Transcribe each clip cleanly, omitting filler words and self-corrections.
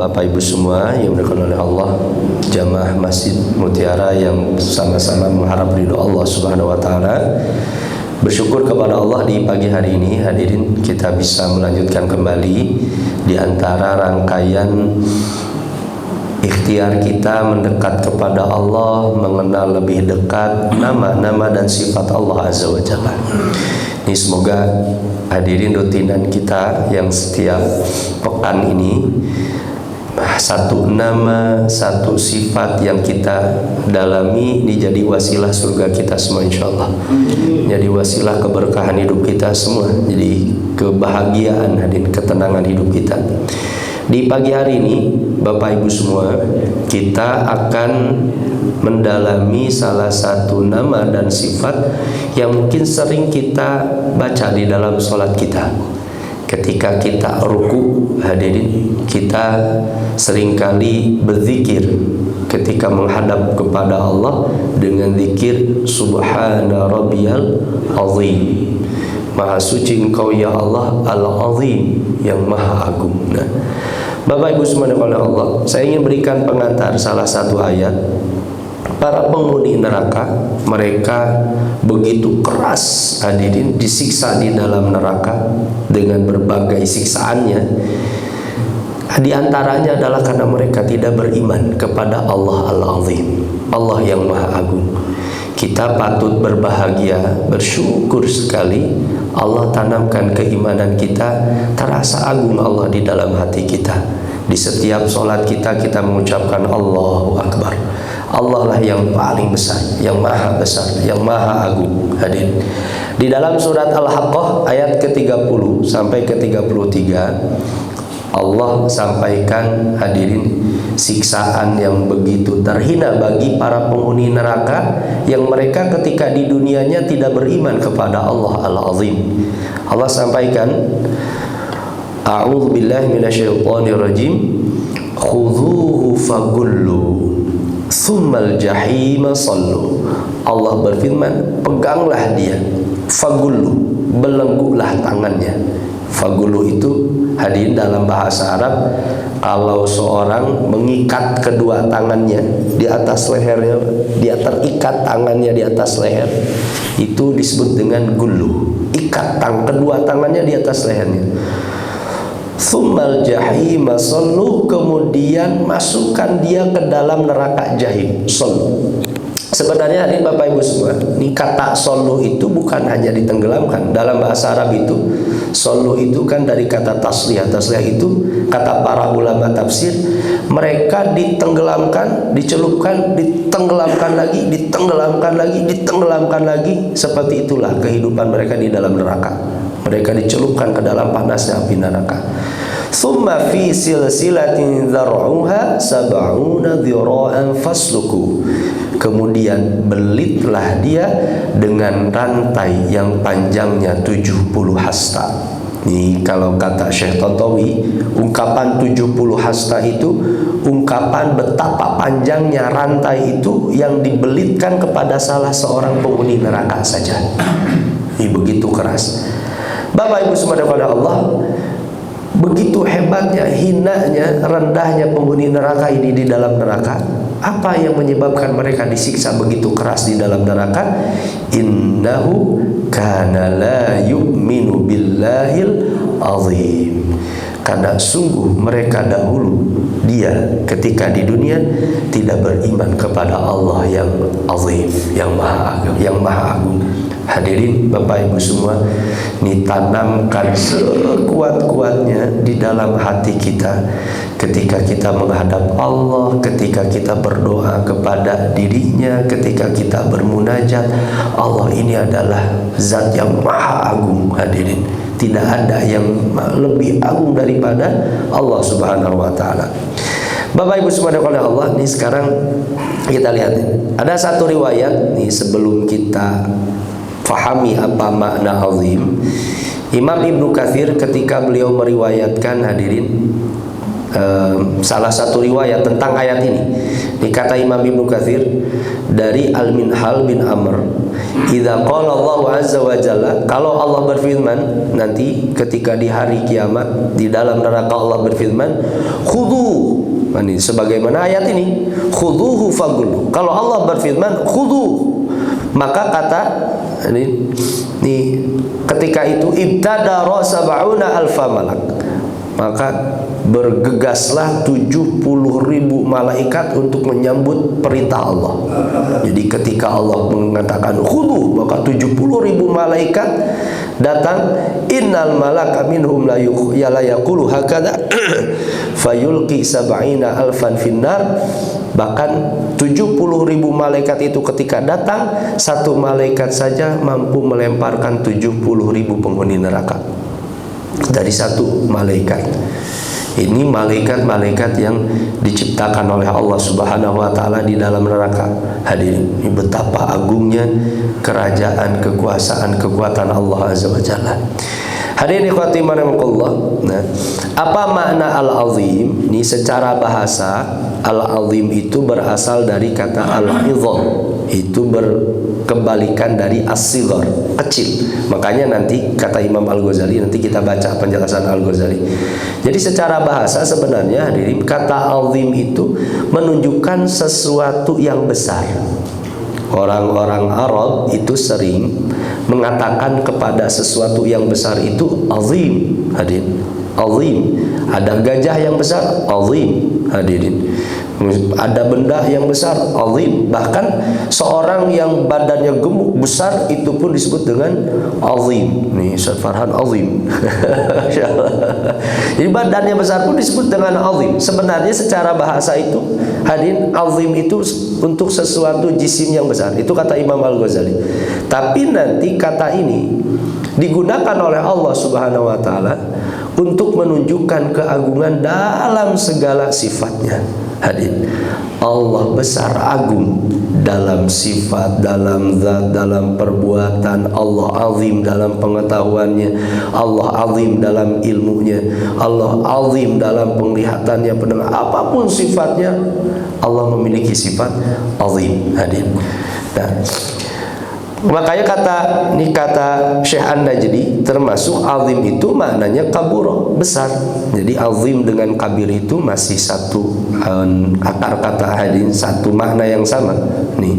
Bapak Ibu semua yang dimuliakan oleh Allah, jamaah Masjid Mutiara yang sama-sama mengharap ridho Allah Subhanahu wa taala. Bersyukur kepada Allah di pagi hari ini hadirin kita bisa melanjutkan kembali di antara rangkaian ikhtiar kita mendekat kepada Allah, mengenal lebih dekat nama-nama dan sifat Allah Azza wa Jalla. Ini semoga hadirin rutinan kita yang setiap pekan ini satu nama, satu sifat yang kita dalami ini jadi wasilah surga kita semua insyaallah. Jadi wasilah keberkahan hidup kita semua. Jadi kebahagiaan dan ketenangan hidup kita. Di pagi hari ini Bapak Ibu semua, kita akan mendalami salah satu nama dan sifat yang mungkin sering kita baca di dalam sholat kita. Ketika kita ruku, hadirin, kita seringkali berzikir ketika menghadap kepada Allah dengan zikir Subhana Rabbiyal Azim. Maha suci Engkau ya Allah Al-Azim, yang Maha Agung. Nah, Bapak Ibu subhanahu wa ta'ala, saya ingin berikan pengantar salah satu ayat. Para penghuni neraka, mereka begitu keras hadirin disiksa di dalam neraka dengan berbagai siksaannya. Di antaranya adalah karena mereka tidak beriman kepada Allah Al-Azim, Allah yang Maha Agung. Kita patut berbahagia, bersyukur sekali Allah tanamkan keimanan kita, terasa agung Allah di dalam hati kita. Di setiap sholat kita mengucapkan Allahu Akbar. Allah lah yang paling besar, yang maha besar, yang maha agung. Hadirin, di dalam surat Al-Haqqah ayat ke-30 sampai ke-33 Allah sampaikan hadirin siksaan yang begitu terhina bagi para penghuni neraka yang mereka ketika di dunianya tidak beriman kepada Allah Al-Azim. Allah sampaikan, A'udzu billahi minasyaitonir rajim, khudhuhu fagullu tsummal jahima sallu. Allah berfirman, peganglah dia, fagullu, belenggulah tangannya. Fagulu itu hadirin dalam bahasa Arab, kalau seorang mengikat kedua tangannya di atas lehernya, dia terikat tangannya di atas leher, itu disebut dengan gulu. Ikat kedua tangannya di atas lehernya. Tsummal jahima sallu, kemudian masukkan dia ke dalam neraka jahim. Sallu. Sebenarnya hadirin Bapak Ibu semua, ini kata sallu itu bukan hanya ditenggelamkan. Dalam bahasa Arab itu sallu itu kan dari kata tasliyah. Tasliyah itu kata para ulama tafsir, mereka ditenggelamkan, dicelupkan, ditenggelamkan lagi, ditenggelamkan lagi, ditenggelamkan lagi. Seperti itulah kehidupan mereka di dalam neraka. Mereka dicelupkan ke dalam panasnya api neraka. Tsumma fi silsilatin dzar'uha sab'una dzira'an fasluku. Kemudian belitlah dia dengan rantai yang panjangnya 70 hasta. Ini kalau kata Syekh Tantawi, ungkapan 70 hasta itu ungkapan betapa panjangnya rantai itu yang dibelitkan kepada salah seorang penghuni neraka saja. Ini begitu keras. Bapak Ibu subhanahu wa ta'ala, begitu hebatnya, hinanya, rendahnya penghuni neraka ini di dalam neraka. Apa yang menyebabkan mereka disiksa begitu keras di dalam neraka? Innahu kana la yu'minu billahil azim. Karena sungguh mereka dahulu, dia ketika di dunia tidak beriman kepada Allah yang azim, yang maha agung, yang maha agung. Hadirin Bapak Ibu semua, ditanamkan sekuat-kuatnya di dalam hati kita ketika kita menghadap Allah, ketika kita berdoa kepada dirinya, ketika kita bermunajat. Allah ini adalah zat yang maha agung. Hadirin, tidak ada yang lebih agung daripada Allah Subhanahu wa ta'ala. Bapak Ibu subhanahu wa ta'ala, ini sekarang kita lihat, ada satu riwayat nih sebelum kita fahami apa makna azim. Imam Ibnu Katsir ketika beliau meriwayatkan hadirin salah satu riwayat tentang ayat ini. Ini kata Imam Ibnu Katsir dari Al-Minhal bin Amr, idza qala Allah azza wa jalla, kalau Allah berfirman nanti ketika di hari kiamat di dalam neraka, Allah berfirman, khudhu, ini sebagaimana ayat ini, khudhuhu fagullu. Kalau Allah berfirman khudhu, maka kata ini ketika itu ibtadara sab'una alfa malak, maka bergegaslah 70.000 malaikat untuk menyambut perintah Allah. Jadi ketika Allah mengatakan khudhu, maka 70.000 malaikat datang. Innal malaka minhum la yaqulu hakadha fayulqi sab'ina alfan finnar. Bahkan 70.000 malaikat itu ketika datang, satu malaikat saja mampu melemparkan 70.000 penghuni neraka dari satu malaikat. Ini malaikat-malaikat yang diciptakan oleh Allah Subhanahu wa taala di dalam neraka. Hadirin, ini betapa agungnya kerajaan, kekuasaan, kekuatan Allah Azza wa Jalla. Hadirin ikhwati rahimakumullah. Nah, apa makna al-azim? Ini secara bahasa al-azim itu berasal dari kata al-izam. Itu berkebalikan dari as-sighar, kecil. Makanya nanti kata Imam Al-Ghazali, nanti kita baca penjelasan Al-Ghazali. Jadi secara bahasa sebenarnya hadirin, kata azim itu menunjukkan sesuatu yang besar. Orang-orang Arab itu sering mengatakan kepada sesuatu yang besar itu azim. Hadirin, azim. Ada gajah yang besar, azim. Hadirin, ada benda yang besar, azim. Bahkan seorang yang badannya gemuk besar itu pun disebut dengan azim. Nih Ustaz Farhan azim. Jadi badannya besar pun disebut dengan azim. Sebenarnya secara bahasa itu hadirin, azim itu untuk sesuatu jisim yang besar. Itu kata Imam Al-Ghazali. Tapi nanti kata ini digunakan oleh Allah Subhanahu wa taala untuk menunjukkan keagungan dalam segala sifatnya. Hadirin, Allah besar agung dalam sifat, dalam zat, dalam perbuatan. Allah azim dalam pengetahuannya, Allah azim dalam ilmunya, Allah azim dalam penglihatannya, pendengar. Apapun sifatnya, Allah memiliki sifat azim. Hadirin, nah, makanya kata Syekh An-Najdi, termasuk azim itu maknanya kabur, besar. Jadi azim dengan kabir itu masih satu akar kata, hadirin, satu makna yang sama. Nih,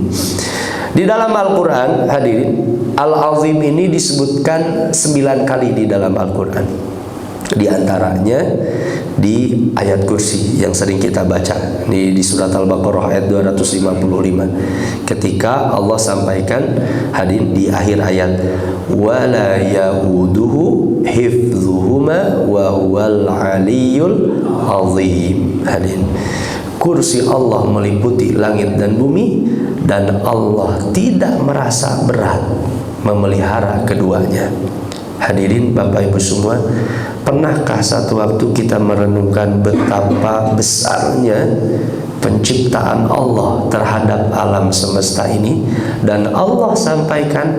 di dalam Al-Quran hadirin, al-azim ini disebutkan 9 kali di dalam Al-Quran. Di antaranya di ayat kursi yang sering kita baca di surat Al-Baqarah ayat 255, ketika Allah sampaikan hadirin di akhir ayat, wala yauduhu hifdzuhuma wa huwal aliyyul azim. Hadirin, kursi Allah meliputi langit dan bumi, dan Allah tidak merasa berat memelihara keduanya. Hadirin Bapak Ibu semua, pernahkah satu waktu kita merenungkan betapa besarnya penciptaan Allah terhadap alam semesta ini? Dan Allah sampaikan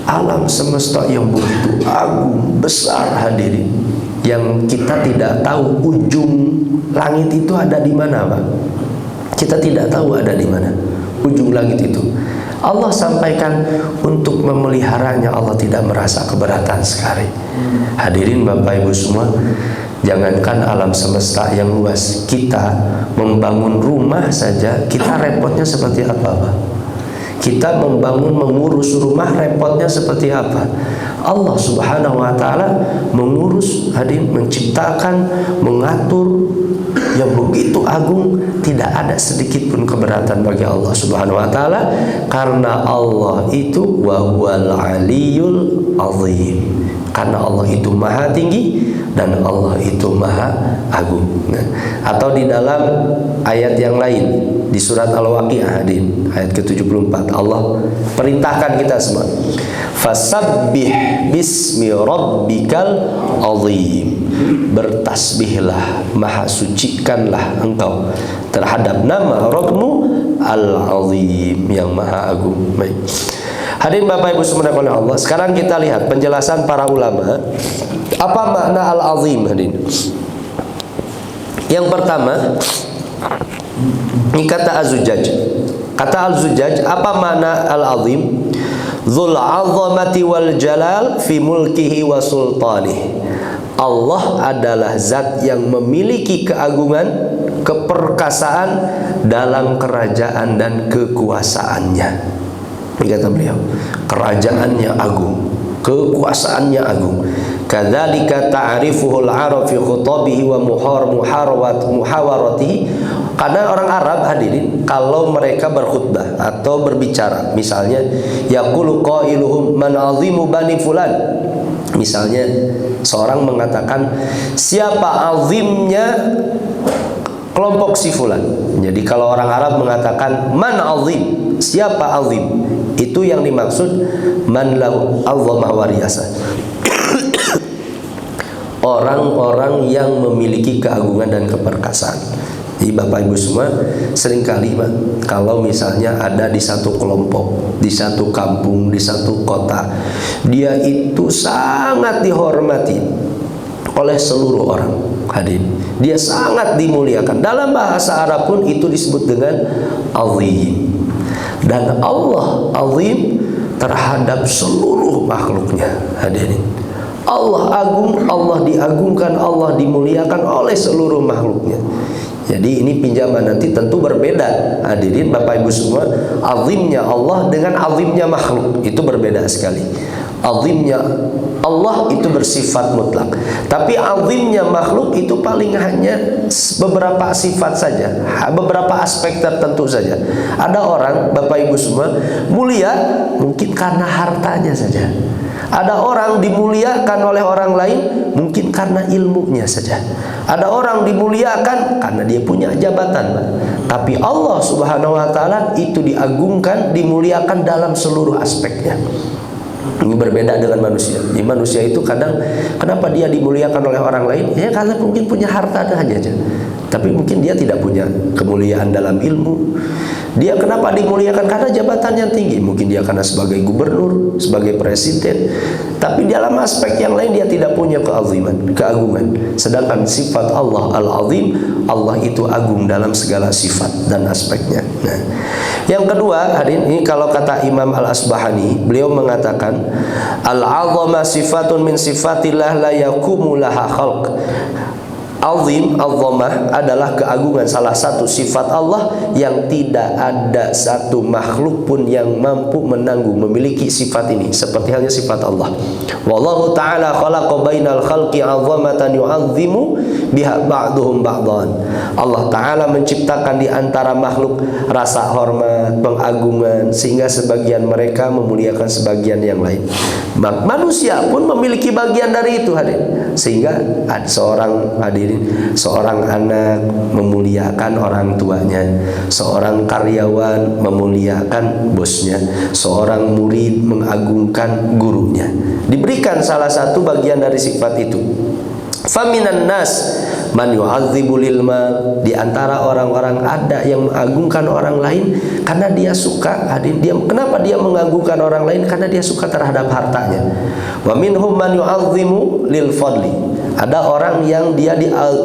alam semesta yang begitu agung, besar hadirin, yang kita tidak tahu ujung langit itu ada di mana, Pak. Kita tidak tahu ada di mana ujung langit itu. Allah sampaikan untuk memeliharanya Allah tidak merasa keberatan sekali. Hadirin Bapak Ibu semua, jangankan alam semesta yang luas, kita membangun rumah saja kita repotnya seperti apa, Pak? Kita membangun, mengurus rumah repotnya seperti apa? Allah Subhanahu wa taala mengurus, hadirin, menciptakan, mengatur yang begitu agung, tidak ada sedikit pun keberatan bagi Allah Subhanahu wa taala, karena Allah itu wa huwal aliyyul azim. Karena Allah itu maha tinggi dan Allah itu maha agung. Nah, atau di dalam ayat yang lain di surat Al-Waqiah ayat ke-74, Allah perintahkan kita semua, fasabbih bismi rabbikal azim. Bertasbihlah, maha sucikanlah engkau terhadap nama Rabbmu Al-Azim, yang maha agung. Baik. Hadirin Bapak Ibu semua oleh Allah, sekarang kita lihat penjelasan para ulama apa makna al-azim. Hadirin, Yang pertama, ini kata Az-Zujjaj. Kata Al-Zujjaj, apa makna Al-Azim? Dzul 'azamati wal jalal fi mulkihi wa sultanih. Allah adalah zat yang memiliki keagungan, keperkasaan dalam kerajaan dan kekuasaannya. Ini kata beliau, kerajaannya agung, kekuasaannya agung. Kadzalika ta'rifuhul Arab fi khutabihi wa muhawaratihi. Karena orang Arab, hadirin, kalau mereka berkhutbah atau berbicara, misalnya yaqulu qailuhum man azimu bani fulan. Misalnya seorang mengatakan siapa azimnya kelompok si fulan. Jadi kalau orang Arab mengatakan man azim, siapa azim, itu yang dimaksud man lahu azamah wa riyasah. Orang-orang yang memiliki keagungan dan keperkasaan. Jadi Bapak Ibu semua, seringkali kalau misalnya ada di satu kelompok, di satu kampung, di satu kota, dia itu sangat dihormati oleh seluruh orang. Hadirin, dia sangat dimuliakan. Dalam bahasa Arab pun itu disebut dengan azim. Dan Allah azim terhadap seluruh makhluknya. Hadirin, Allah agung, Allah diagungkan, Allah dimuliakan oleh seluruh makhluknya. Jadi ini pinjaman nanti tentu berbeda. Hadirin Bapak Ibu semua, azimnya Allah dengan azimnya makhluk itu berbeda sekali. Azimnya Allah itu bersifat mutlak, tapi azimnya makhluk itu paling hanya beberapa sifat saja, beberapa aspek tertentu saja. Ada orang, Bapak Ibu semua, mulia mungkin karena hartanya saja. Ada orang dimuliakan oleh orang lain mungkin karena ilmunya saja. Ada orang dimuliakan karena dia punya jabatan. Tapi Allah Subhanahu wa taala itu diagungkan, dimuliakan dalam seluruh aspeknya. Ini berbeda dengan manusia. Di manusia itu kadang kenapa dia dimuliakan oleh orang lain? Ya karena mungkin punya harta aja. Tapi mungkin dia tidak punya kemuliaan dalam ilmu. Dia kenapa dimuliakan? Karena jabatannya tinggi. Mungkin dia karena sebagai gubernur, sebagai presiden. Tapi dalam aspek yang lain dia tidak punya keaziman, keagungan. Sedangkan sifat Allah Al-Azim, Allah itu agung dalam segala sifat dan aspeknya. Nah, yang kedua, hadirin, ini kalau kata Imam Al-Asbahani, beliau mengatakan Al-'azama sifatun min sifatillah la yakumu laha khalq. Azim, azamah adalah keagungan, salah satu sifat Allah yang tidak ada satu makhluk pun yang mampu menanggung, memiliki sifat ini, seperti halnya sifat Allah. Wallahu ta'ala khalaqa bainal khalqi azamatan yu'azzimu biha ba'duhum ba'dan. Allah Ta'ala menciptakan di antara makhluk rasa hormat, pengagungan, sehingga sebagian mereka memuliakan sebagian yang lain. Manusia pun memiliki bagian dari itu, hadirin. Sehingga seorang anak memuliakan orang tuanya, seorang karyawan memuliakan bosnya, seorang murid mengagungkan gurunya. Diberikan salah satu bagian dari sifat itu. Faminan nas man yu'adzibul ilma. Di antara orang-orang ada yang mengagungkan orang lain karena dia suka. Kenapa dia mengagungkan orang lain? Karena dia suka terhadap hartanya. Wa minhum man yu'azzimu lil fadli. Ada orang yang dia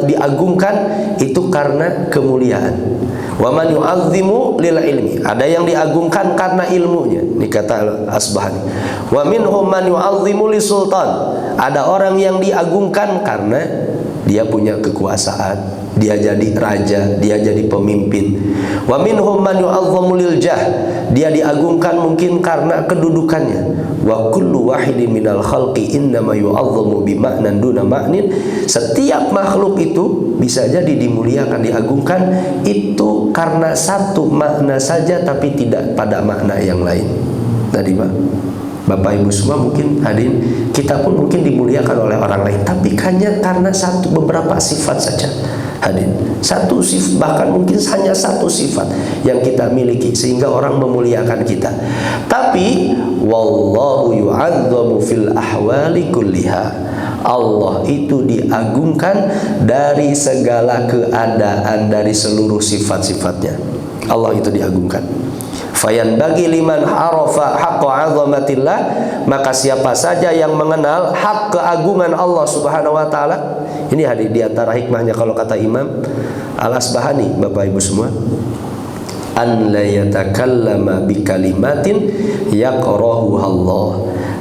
diagungkan itu karena kemuliaan. Wa man yu'azzimu lil ilmi. Ada yang diagungkan karena ilmunya. Ini kata Asbahani. Wa minhum man yu'azzimu li sultan. Ada orang yang diagungkan karena dia punya kekuasaan, dia jadi raja, dia jadi pemimpin. Wa minhum man yu'azzamu lil jah. Dia diagungkan mungkin karena kedudukannya. Wa kullu wahidin minal khalqi innama yu'azzamu bi ma'nan duna ma'nin. Setiap makhluk itu bisa jadi dimuliakan, diagungkan itu karena satu makna saja, tapi tidak pada makna yang lain. Tadi Bapak Ibu semua mungkin hadirin, kita pun mungkin dimuliakan oleh orang lain, tapi hanya karena beberapa sifat saja. Hadirin, satu sifat, bahkan mungkin hanya satu sifat yang kita miliki sehingga orang memuliakan kita. Tapi wallahu yu'azzamu fil ahwali kulliha. Allah itu diagungkan dari segala keadaan, dari seluruh sifat-sifatnya. Allah itu diagungkan. Fayan bagi liman arafa haqqa 'azamatillah, maka siapa saja yang mengenal hak keagungan Allah Subhanahu wa taala. Ini hadir di antara hikmahnya kalau kata Imam Al-Asbahani, Bapak Ibu semua, an la yatakallama bi kalimatin yaqrahu Allah.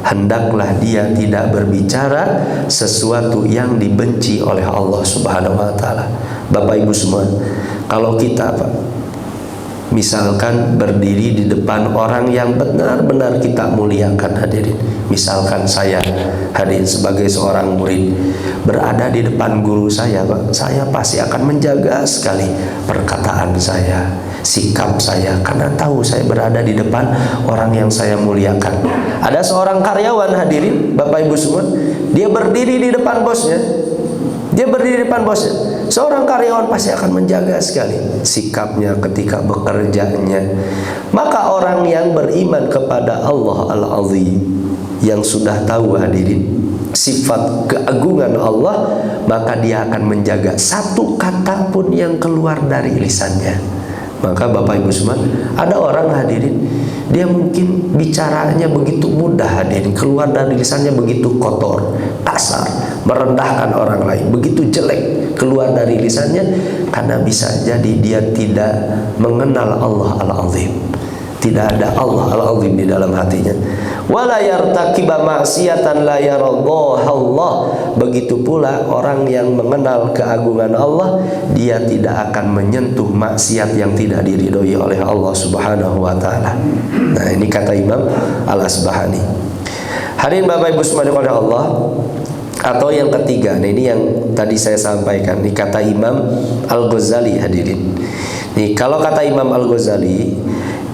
Hendaklah dia tidak berbicara sesuatu yang dibenci oleh Allah Subhanahu wa taala. Bapak Ibu semua, kalau kita misalkan berdiri di depan orang yang benar-benar kita muliakan, hadirin. Misalkan saya hadirin sebagai seorang murid berada di depan guru saya, Pak, saya pasti akan menjaga sekali perkataan saya, sikap saya, karena tahu saya berada di depan orang yang saya muliakan. Ada seorang karyawan, hadirin Bapak Ibu semua, dia berdiri di depan bosnya. Dia berdiri di depan bosnya. Seorang karyawan pasti akan menjaga sekali sikapnya ketika bekerjanya. Maka orang yang beriman kepada Allah Al-Azim, yang sudah tahu, hadirin, sifat keagungan Allah, maka dia akan menjaga satu kata pun yang keluar dari lisannya. Maka Bapak Ibu semua, ada orang, hadirin, dia mungkin bicaranya begitu mudah, hadirin, keluar dari lisannya begitu kotor, kasar, merendahkan orang lain, begitu jelek keluar dari lisannya, karena bisa jadi dia tidak mengenal Allah Al-Azim. Tidak ada Allah Al-Azim di dalam hatinya. Wala yartaqiba ma'siyatan la yaradhaha Allah. Begitu pula orang yang mengenal keagungan Allah, dia tidak akan menyentuh maksiat yang tidak diridhoi oleh Allah Subhanahu wa taala. Nah, ini kata Imam Al-Asbahani. Hadirin Bapak Ibu sekalian oleh Allah. Atau yang ketiga, nah ini yang tadi saya sampaikan, ini kata Imam Al-Ghazali, hadirin. Nih, kalau kata Imam Al-Ghazali,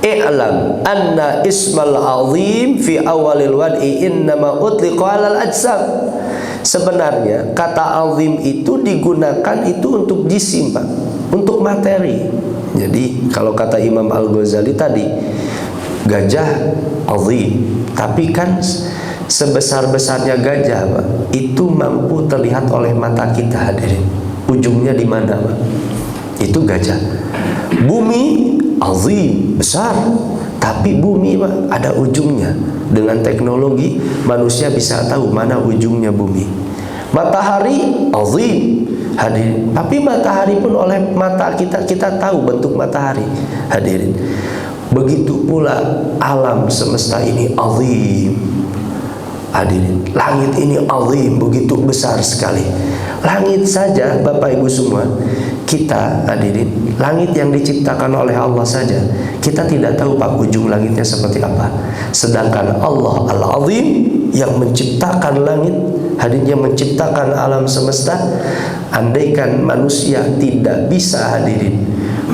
i'lam anna ismal azim fi awalil wad'i innama utliqa 'alal ajsam. Sebenarnya kata azim itu digunakan itu untuk jisim, Pak, untuk materi. Jadi kalau kata Imam Al-Ghazali tadi, gajah azim, tapi kan sebesar-besarnya gajah, Pak, itu mampu terlihat oleh mata kita, hadirin. Ujungnya di mana, Pak? Itu gajah. Bumi azim, besar, tapi bumi, Pak, ada ujungnya. Dengan teknologi manusia bisa tahu mana ujungnya bumi. Matahari azim, hadirin, tapi matahari pun oleh mata kita tahu bentuk matahari, hadirin. Begitu pula alam semesta ini azim, hadirin. Langit ini azim, begitu besar sekali. Langit saja, Bapak Ibu semua, kita, hadirin, langit yang diciptakan oleh Allah saja, kita tidak tahu, Pak, ujung langitnya seperti apa. Sedangkan Allah Al-Azim yang menciptakan langit, hadirin, yang menciptakan alam semesta, andaikan manusia tidak bisa, hadirin,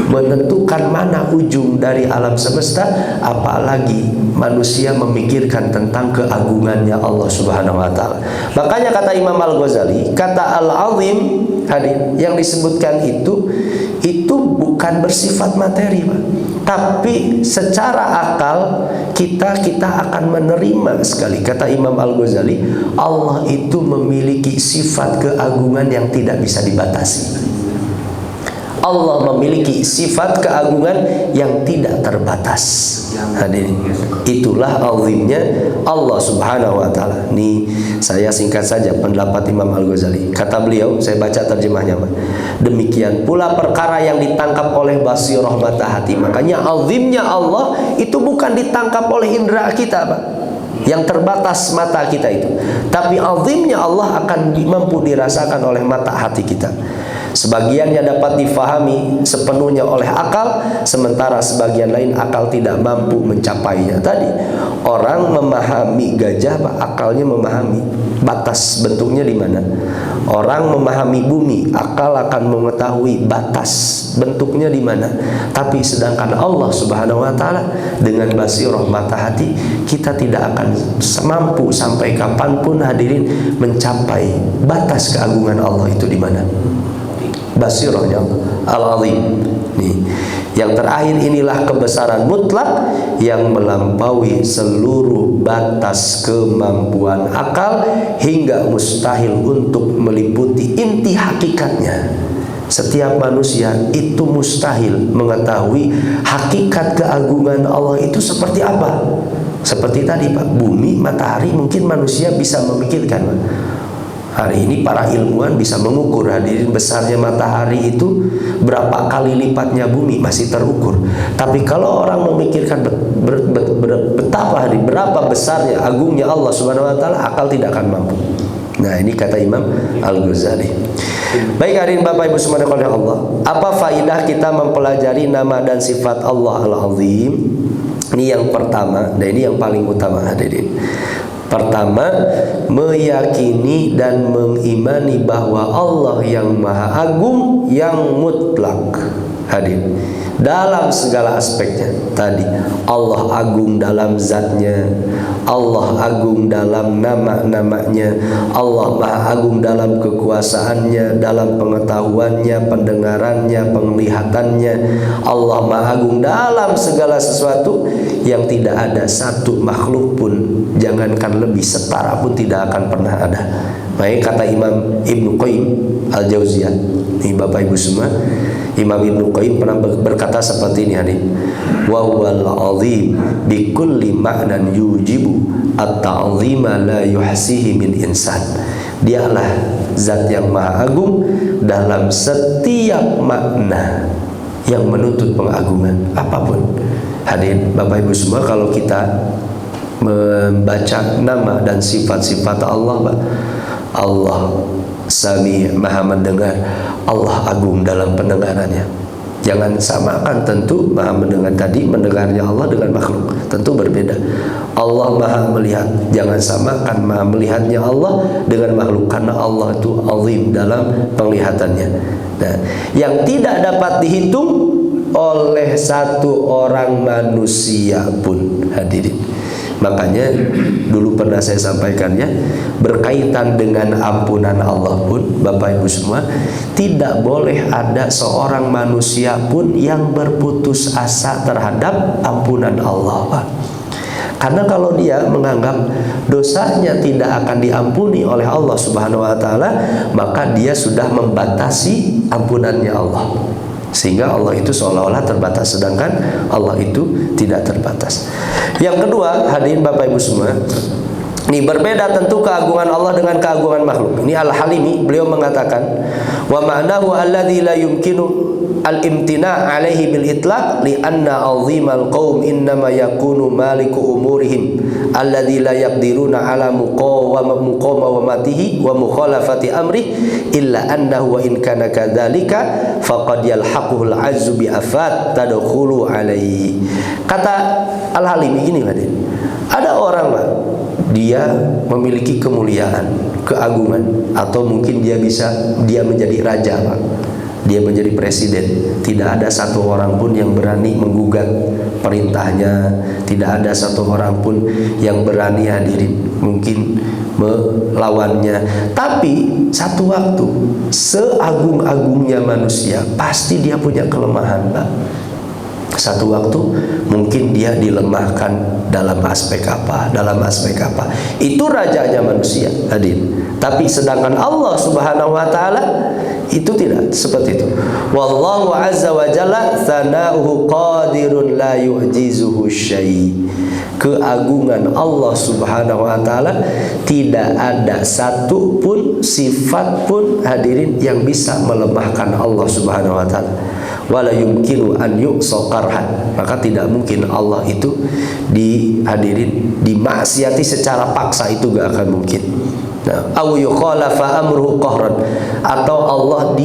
menentukan mana ujung dari alam semesta, apalagi manusia memikirkan tentang keagungannya Allah Subhanahu wa taala. Makanya kata Imam Al-Ghazali, kata Al-Azim, hadirin, yang disebutkan itu bukan bersifat materi, Pak, tapi secara akal kita akan menerima sekali. Kata Imam Al-Ghazali, Allah itu memiliki sifat keagungan yang tidak bisa dibatasi. Allah memiliki sifat keagungan yang tidak terbatas. Hadirin, itulah azimnya Allah Subhanahu wa taala. Nih, saya singkat saja pendapat Imam Al-Ghazali. Kata beliau, saya baca terjemahnya, Pak. Demikian pula perkara yang ditangkap oleh basirah mata hati. Makanya azimnya Allah itu bukan ditangkap oleh indera kita, Pak, yang terbatas mata kita itu, tapi azimnya Allah akan mampu dirasakan oleh mata hati kita. Sebagiannya dapat difahami sepenuhnya oleh akal, sementara sebagian lain akal tidak mampu mencapainya. Tadi orang memahami gajah, Pak, akalnya memahami batas bentuknya di mana. Orang memahami bumi, akal akan mengetahui batas bentuknya di mana. Tapi sedangkan Allah Subhanahu wa taala dengan basirah mata hati, kita tidak akan mampu sampai kapanpun, hadirin, mencapai batas keagungan Allah itu di mana. Basirahnya Al-Azim. Nih, yang terakhir inilah kebesaran mutlak yang melampaui seluruh batas kemampuan akal hingga mustahil untuk meliputi inti hakikatnya. Setiap manusia itu mustahil mengetahui hakikat keagungan Allah itu seperti apa. Seperti tadi Pak, bumi, matahari mungkin manusia bisa memikirkan Pak. Hari ini para ilmuwan bisa mengukur hadirin besarnya matahari itu berapa kali lipatnya bumi, masih terukur. Tapi kalau orang memikirkan betapa berapa besarnya agungnya Allah Subhanahu wa taala, akal tidak akan mampu. Nah, ini kata Imam Al-Ghazali. Baik hadirin Bapak Ibu semuanya oleh Allah, apa faidah kita mempelajari nama dan sifat Allah Al-Azim? Ini yang pertama, dan ini yang paling utama hadirin. Pertama, meyakini dan mengimani bahwa Allah yang Maha Agung, yang mutlak. Hadirin, dalam segala aspeknya. Tadi Allah agung dalam zatnya, Allah agung dalam nama-namanya, Allah Maha Agung dalam kekuasaannya, dalam pengetahuannya, pendengarannya, penglihatannya. Allah Maha Agung dalam segala sesuatu yang tidak ada satu makhluk pun, jangankan lebih setara pun tidak akan pernah ada. Baik kata Imam Ibnu Qayyim Al-Jauziyah, ini Bapak Ibu semua, Imam Ibnu Qayyim pernah berkata seperti ini hadis, wa huwal azim bi kulli ma'nan yujibu at-ta'zima la yuhsihi min insan. Dialah zat yang Maha Agung dalam setiap makna yang menuntut pengagungan apapun. Hadirin Bapak Ibu semua, kalau kita membaca nama dan sifat-sifat Allah, Allah Sami, Maha mendengar, Allah agung dalam pendengarannya. Jangan samakan, tentu Maha mendengar tadi, mendengarnya Allah dengan makhluk tentu berbeda. Allah Maha melihat, jangan samakan Maha melihatnya Allah dengan makhluk, karena Allah itu azim dalam penglihatannya. Nah, yang tidak dapat dihitung oleh satu orang manusia pun hadirin. Makanya dulu pernah saya sampaikan ya, berkaitan dengan ampunan Allah pun Bapak Ibu semua, tidak boleh ada seorang manusia pun yang berputus asa terhadap ampunan Allah Pak. Karena kalau dia menganggap dosanya tidak akan diampuni oleh Allah Subhanahu wa taala, maka dia sudah membatasi ampunannya Allah. Sehingga Allah itu seolah-olah terbatas, sedangkan Allah itu tidak terbatas. Yang kedua, hadirin Bapak Ibu semua, ini berbeda tentu keagungan Allah dengan keagungan makhluk. Ini Al-Halimi, beliau mengatakan, wa ma'nahu alladzi la yumkinu al-imtina' alaihi bil itlaq li anna 'azimal qaum innama yakunu maliku umurihim alladzi la yaqdiruna ala muqawamatihi wa mukhalafati amri illa annahu wa in kana kadzalika faqad yalhaquhu al-'azzu bi afat tadkhulu alaihi. Kata Al-Halimi gini, ada orang dia memiliki kemuliaan, keagungan, atau mungkin dia menjadi raja Pak. Dia menjadi presiden, tidak ada satu orang pun yang berani menggugat perintahnya, tidak ada satu orang pun yang berani hadirin mungkin melawannya. Tapi satu waktu, seagung-agungnya manusia, pasti dia punya kelemahan Pak. Satu waktu mungkin dia dilemahkan dalam aspek apa, itu rajanya manusia hadir. Tapi sedangkan Allah Subhanahu wa taala itu tidak seperti itu. Wallahu azza wa jalla tsana'uhu qadirun la yu'jizuhu syai'. Keagungan Allah Subhanahu wa taala tidak ada satu pun sifat pun hadirin yang bisa melemahkan Allah Subhanahu wa taala. Wala yumkinu an yu'sa qarhan, maka tidak mungkin Allah itu dimaksiati secara paksa, itu gak akan mungkin. Nah, au yukhalafa amruhu qahran, atau Allah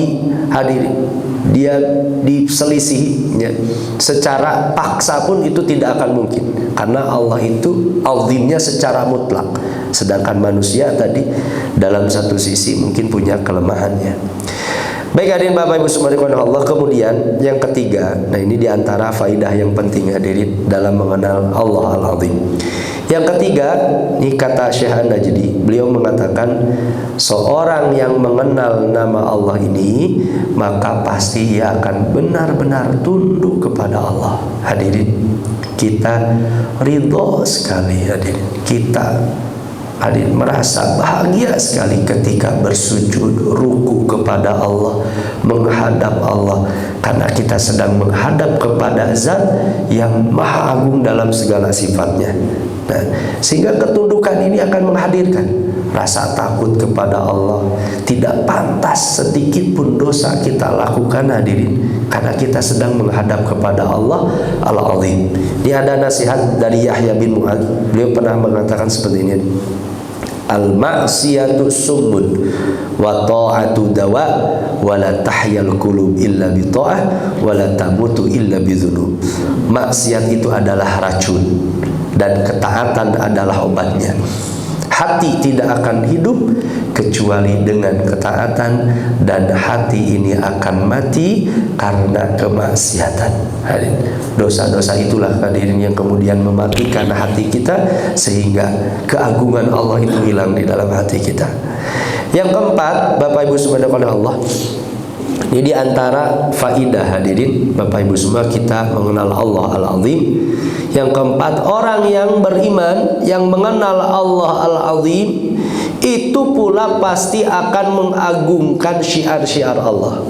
dia diselisihinya secara paksa pun itu tidak akan mungkin, karena Allah itu azimnya secara mutlak, sedangkan manusia tadi dalam satu sisi mungkin punya kelemahannya. Baik hadirin Bapak Ibu subhanahu Allah. Kemudian yang ketiga, nah ini diantara faidah yang penting hadirin dalam mengenal Allah Al-Azim. Yang ketiga, ini kata Syekh An-Najdi, beliau mengatakan seorang yang mengenal nama Allah ini, maka pasti ia akan benar-benar tunduk kepada Allah. Hadirin, kita ridho sekali hadirin, kita Hadirin, merasa bahagia sekali ketika bersujud, ruku kepada Allah, menghadap Allah, karena kita sedang menghadap kepada Zat yang maha agung dalam segala sifatnya. Nah, sehingga ketundukan ini akan menghadirkan rasa takut kepada Allah. Tidak pantas sedikit pun dosa kita lakukan, hadirin, karena kita sedang menghadap kepada Allah Al-Azim. Ini ada nasihat dari Yahya bin Mu'adz. Beliau pernah mengatakan seperti ini: al-ma'siyatu summun wa ta'atu dawa wa la tahyal qulub illa bi ta'ah wa la tamutu illa bi dzunub. Maksiat itu adalah racun dan ketaatan adalah obatnya. Hati tidak akan hidup kecuali dengan ketaatan, dan hati ini akan mati karena kemaksiatan. Hadirin, dosa-dosa itulah hadirin yang kemudian mematikan hati kita, sehingga keagungan Allah itu hilang di dalam hati kita. Yang keempat, Bapak Ibu subhanahu Allah, ini diantara faidah, hadirin Bapak Ibu semua, kita mengenal Allah Al-Azim. Yang keempat, orang yang beriman, yang mengenal Allah Al-Azim, itu pula pasti akan mengagungkan syiar-syiar Allah.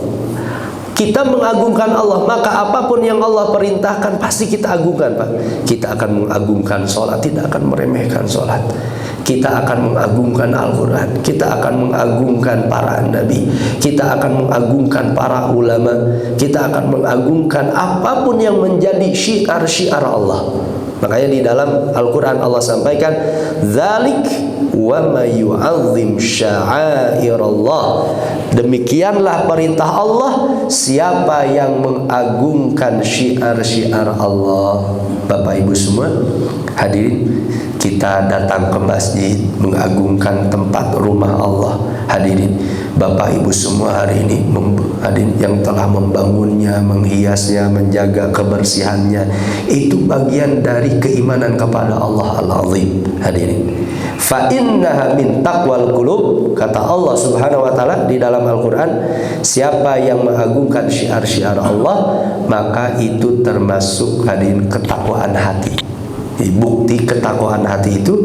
Kita mengagungkan Allah, maka apapun yang Allah perintahkan pasti kita agungkan, Pak. Kita akan mengagungkan sholat, tidak akan meremehkan sholat. Kita akan mengagungkan Al-Quran, kita akan mengagungkan para nabi, kita akan mengagungkan para ulama, kita akan mengagungkan apapun yang menjadi syiar-syiar Allah. Makanya di dalam Al-Quran Allah sampaikan, dzalik wa may yu'azzim sya'airallah. Demikianlah perintah Allah, siapa yang mengagungkan syiar-syiar Allah. Bapak Ibu semua, hadirin, kita datang ke masjid mengagungkan tempat rumah Allah. Hadirin, Bapak Ibu semua hari ini, hadirin yang telah membangunnya, menghiasnya, menjaga kebersihannya, itu bagian dari keimanan kepada Allah Al-Azim. Hadirin, fa innaha min taqwal qulub, kata Allah Subhanahu wa taala di dalam Al-Qur'an, siapa yang mengagungkan syiar-syiar Allah, maka itu termasuk hadirin ketakwaan hati. Bukti ketakwaan hati itu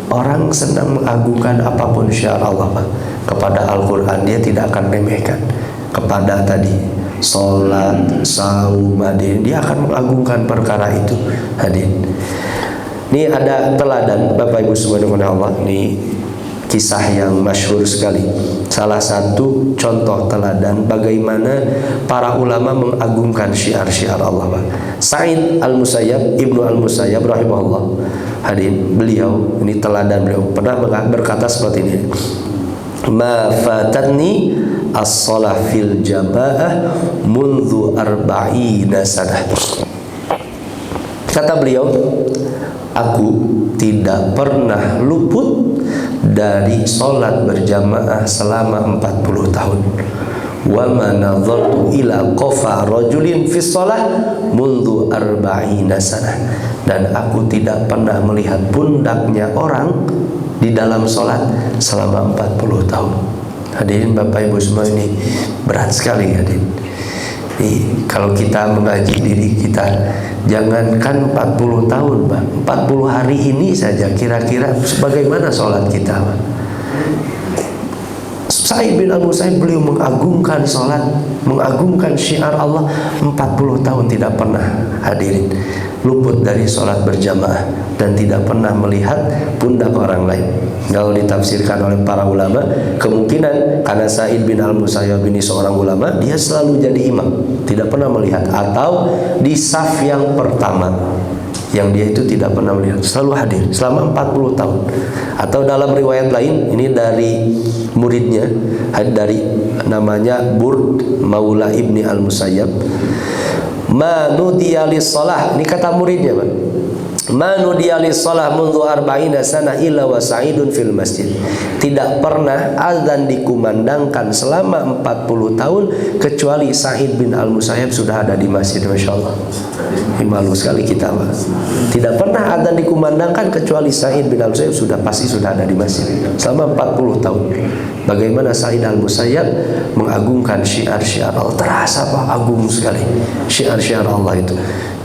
orang sedang mengagungkan apapun syiar Allah, Pak. Kepada Al-Quran dia tidak akan remehkan, kepada tadi sholat, saum, dia akan mengagungkan perkara itu. Hadirin, ini ada teladan Bapak Ibu subhanahu Allah. Ini kisah yang masyhur sekali. Salah satu contoh teladan bagaimana para ulama mengagungkan syiar-syiar Allah, Pak. Sa'id Al-Musayyab, Ibnu Al-Musayyab rahimahullah, hadirin, beliau, ini teladan beliau, pernah berkata seperti ini: ma fatatni as-shalah fil jamaah mundu arba'ina sanah. Kata beliau, aku tidak pernah luput dari sholat berjamaah selama 40 tahun. Wa ma nadhartu ila qafa rajulin fi shalah mundu arba'ina sanah. Dan aku tidak pernah melihat pundaknya orang di dalam sholat selama 40 tahun. Hadirin Bapak Ibu semua, ini berat sekali, hadirin. Kalau kita mengaji diri kita, jangankan 40 tahun, Pak, 40 hari ini saja kira-kira bagaimana sholat kita, Pak. Sa'id bin Al-Musayyib, beliau mengagungkan sholat, mengagungkan syiar Allah, 40 tahun tidak pernah, hadirin, luput dari sholat berjamaah dan tidak pernah melihat pundak orang lain. Kalau ditafsirkan oleh para ulama, kemungkinan karena Sa'id bin Al-Musayyib ini seorang ulama, dia selalu jadi imam, tidak pernah melihat, atau di saf yang pertama yang dia itu tidak pernah melihat, selalu hadir selama 40 tahun. Atau dalam riwayat lain, ini dari muridnya, dari namanya Burd Maula Ibni Al-Musayyab, ma nudiya lis-shalah, ini kata muridnya, Pak, ma nudiya lis-shalah mundu arba'ina sana illa wa sa'idun fil masjid. Tidak pernah azan dikumandangkan selama 40 tahun kecuali Sa'id bin Al-Musayyab sudah ada di masjid. Masya Allah, ini malu sekali kita, Pak. Tidak pernah azan dikumandangkan kecuali Sa'id bin Al-Musayyab pasti sudah ada di masjid selama 40 tahun. Bagaimana Sa'id Al-Musayyab mengagungkan syiar-syiar Allah. Terasa, Pak, agung sekali syiar-syiar Allah itu.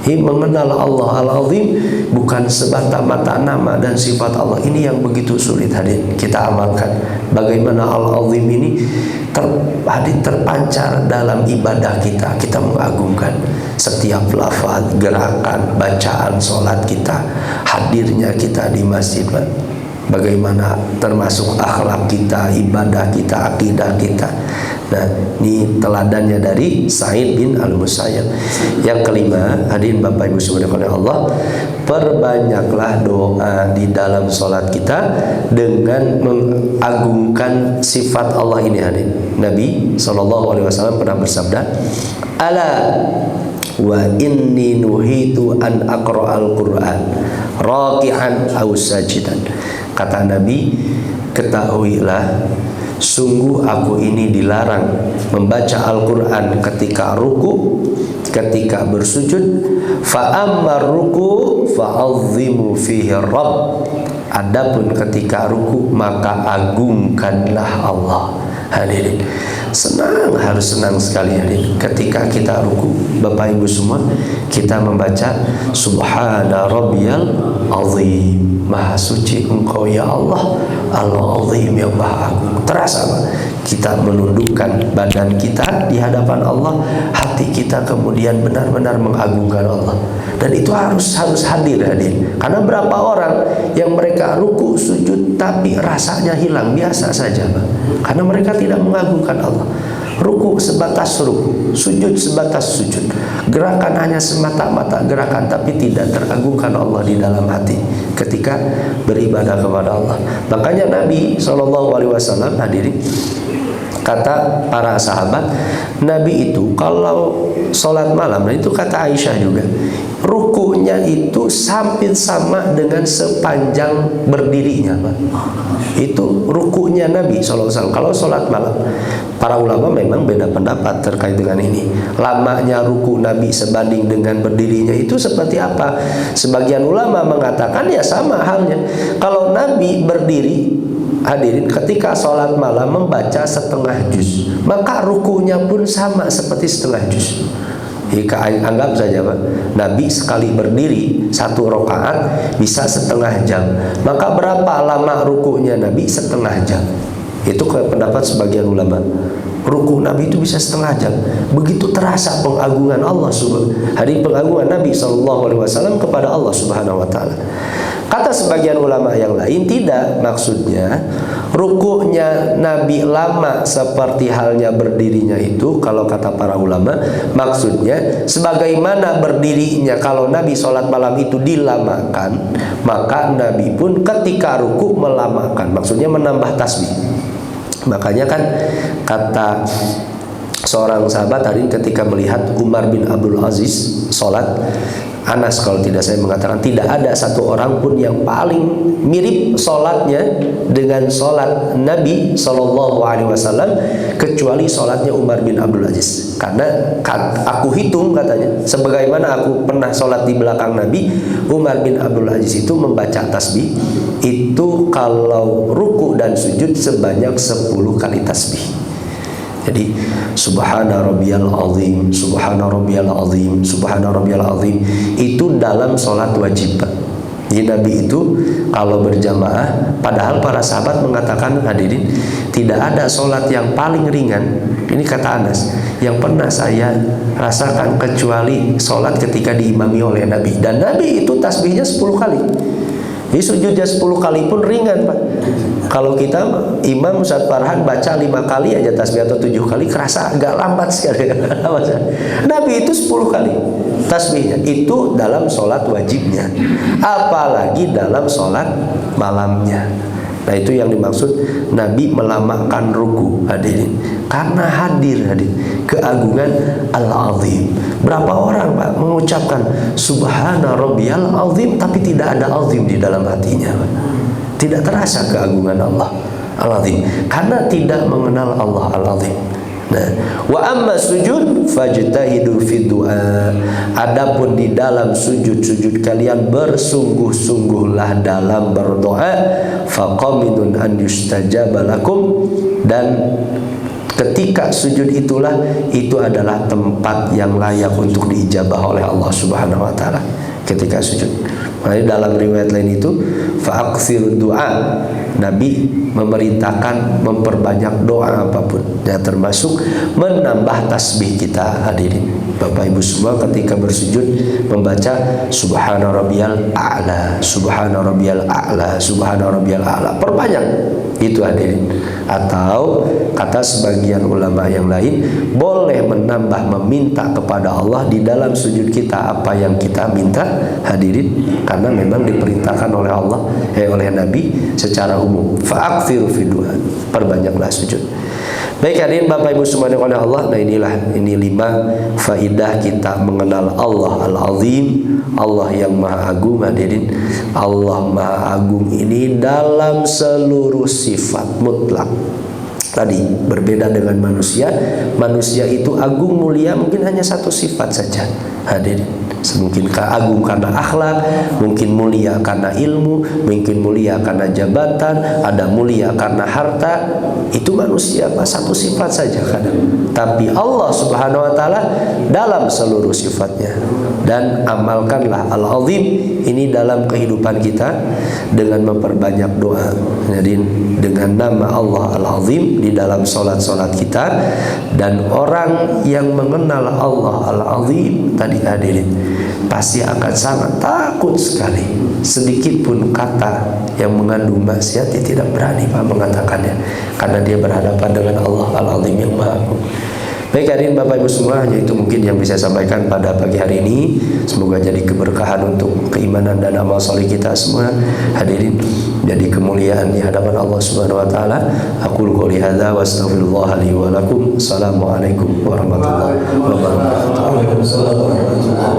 Mengenal Allah Al-Azim bukan semata-mata nama dan sifat Allah. Ini yang begitu sulit hadirin kita amalkan. Bagaimana Al-Azim ini terpancar dalam ibadah kita. Kita mengagungkan setiap lafaz, gerakan, bacaan sholat kita, hadirnya kita di masjid. Bagaimana termasuk akhlak kita, ibadah kita, akidah kita. Nah, ini teladannya dari Sa'id bin Al-Musayyab. Yang kelima, hadirin Bapak Ibu subhanahu Allah, perbanyaklah doa di dalam sholat kita dengan mengagungkan sifat Allah ini hadirin. Nabi SAW pernah bersabda, "Ala wa inni nuhitu an aqra'al Qur'an raki'an aw sajidan." Kata Nabi, ketahuilah, sungguh aku ini dilarang membaca Al-Quran ketika ruku, ketika bersujud. Fa'ammar ruku fa'azzimu fihi Rabb. Adapun ketika ruku maka agungkanlah Allah. Hadirin, senang, harus senang sekali hadirin ketika kita ruku. Bapak Ibu semua, kita membaca Subhana Rabbiyal Azim, Maha suci Engkau ya Allah, Al-Azim yang Maha Agung. Terasa Pak, kita menundukkan badan kita di hadapan Allah, hati kita kemudian benar-benar mengagungkan Allah. Dan itu harus hadir hadirin. Karena berapa orang yang mereka ruku sujud tapi rasanya hilang, biasa saja Pak. Karena mereka tidak mengagungkan Allah. Ruku sebatas ruku, sujud sebatas sujud, gerakan hanya semata-mata gerakan, tapi tidak teragungkan Allah di dalam hati ketika beribadah kepada Allah. Makanya Nabi SAW hadirin, kata para sahabat, Nabi itu kalau sholat malam, nah itu kata Aisyah juga, rukunya itu hampir sama dengan sepanjang berdirinya Pak. Itu rukunya Nabi SAW kalau sholat malam. Para ulama memang beda pendapat terkait dengan ini. Lamanya ruku Nabi sebanding dengan berdirinya itu seperti apa? Sebagian ulama mengatakan ya sama halnya. Kalau Nabi berdiri, hadirin, ketika sholat malam membaca setengah juz, maka rukunya pun sama seperti setengah juz. Jika anggap saja Pak, Nabi sekali berdiri satu rakaat bisa setengah jam, maka berapa lama rukunya Nabi? Setengah jam. Itu pendapat sebagian ulama. Ruku Nabi itu bisa setengah jam. Begitu terasa pengagungan Allah hari pengagungan Nabi SAW kepada Allah Subhanahu Wa Taala. Kata sebagian ulama yang lain, tidak, maksudnya rukunya Nabi lama seperti halnya berdirinya itu. Kalau kata para ulama, maksudnya sebagaimana berdirinya kalau Nabi sholat malam itu dilamakan, maka Nabi pun ketika ruku melamakan, maksudnya menambah tasbih. Makanya kan kata seorang sahabat tadi ketika melihat Umar bin Abdul Aziz sholat, Anas kalau tidak saya mengatakan, tidak ada satu orang pun yang paling mirip sholatnya dengan sholat Nabi SAW kecuali sholatnya Umar bin Abdul Aziz. Karena aku hitung, katanya, sebagaimana aku pernah sholat di belakang Nabi, Umar bin Abdul Aziz itu membaca tasbih itu kalau ruku dan sujud sebanyak 10 kali tasbih. Jadi Subhana Rabbiyal Azim, Subhana Rabbiyal Azim, Subhana Rabbiyal Azim, itu dalam sholat wajib. Jadi Nabi itu kalau berjamaah, padahal para sahabat mengatakan, hadirin, tidak ada sholat yang paling ringan, ini kata Anas, yang pernah saya rasakan kecuali sholat ketika diimami oleh Nabi. Dan Nabi itu tasbihnya 10 kali. Jadi sujudnya 10 kali pun ringan Pak. Kalau kita Imam Ustaz Farhan baca 5 kali aja tasbih atau 7 kali, kerasa agak lambat sekali. Nabi itu 10 kali tasbihnya, itu dalam sholat wajibnya, apalagi dalam sholat malamnya. Nah itu yang dimaksud Nabi melamakan ruku, hadirin, karena hadir keagungan Al-Azim. Berapa orang Pak mengucapkan Subhana Rabbiyal Azim tapi tidak ada azim di dalam hatinya Pak. Tidak terasa keagungan Allah Al-Azim karena tidak mengenal Allah Al-Azim. Nah, wa amma sujud fajtahidu fi du'a. Adapun di dalam sujud kalian bersungguh-sungguhlah dalam berdoa. Faqaminun an yustajaba lakum, dan Ketika sujud itu adalah tempat yang layak untuk diijabah oleh Allah Subhanahu wa taala ketika sujud. Makanya dalam riwayat lain itu fa'aksirud du'a, Nabi memerintahkan memperbanyak doa apapun, ya termasuk menambah tasbih kita. Hadirin Bapak Ibu semua, ketika bersujud membaca subhana rabbiyal a'la, subhana rabbiyal a'la, subhana rabbiyal a'la, perbanyak itu hadirin. Atau kata sebagian ulama yang lain, boleh menambah meminta kepada Allah di dalam sujud kita apa yang kita minta hadirin, karena memang diperintahkan oleh Allah oleh Nabi secara umum, fa'akthiru fi du'a, perbanyaklah sujud. Baik hadirin Bapak Ibu semuanya oleh Allah. Nah ini 5 faidah kita mengenal Allah Al-Azim, Allah yang Maha Agung. Hadirin, Allah Maha Agung ini dalam seluruh sifat mutlak. Tadi berbeda dengan manusia. Manusia itu agung mulia mungkin hanya satu sifat saja. Hadirin, mungkin agung karena akhlak, mungkin mulia karena ilmu, mungkin mulia karena jabatan, ada mulia karena harta. Itu manusia satu sifat saja kadang. Tapi Allah Subhanahu wa taala dalam seluruh sifatnya. Dan amalkanlah Al-Azim ini dalam kehidupan kita dengan memperbanyak doa. Jadi dengan nama Allah Al-Azim di dalam solat-solat kita. Dan orang yang mengenal Allah Al-Azim tadi hadirin pasti akan sangat takut sekali. Sedikit pun kata yang mengandung maksiat dia tidak berani mengatakannya, karena dia berhadapan dengan Allah Al-Azim yang Maha Agung. Baik hadirin Bapak Ibu semua, hanya itu mungkin yang bisa saya sampaikan pada pagi hari ini. Semoga jadi keberkahan untuk keimanan dan amal soleh kita semua. Hadirin, jadi kemuliaan di hadapan Allah Subhanahu wa taala. Aqulu qouli hadza wa astaghfirullah li wa lakum. Assalamualaikum warahmatullahi wabarakatuh.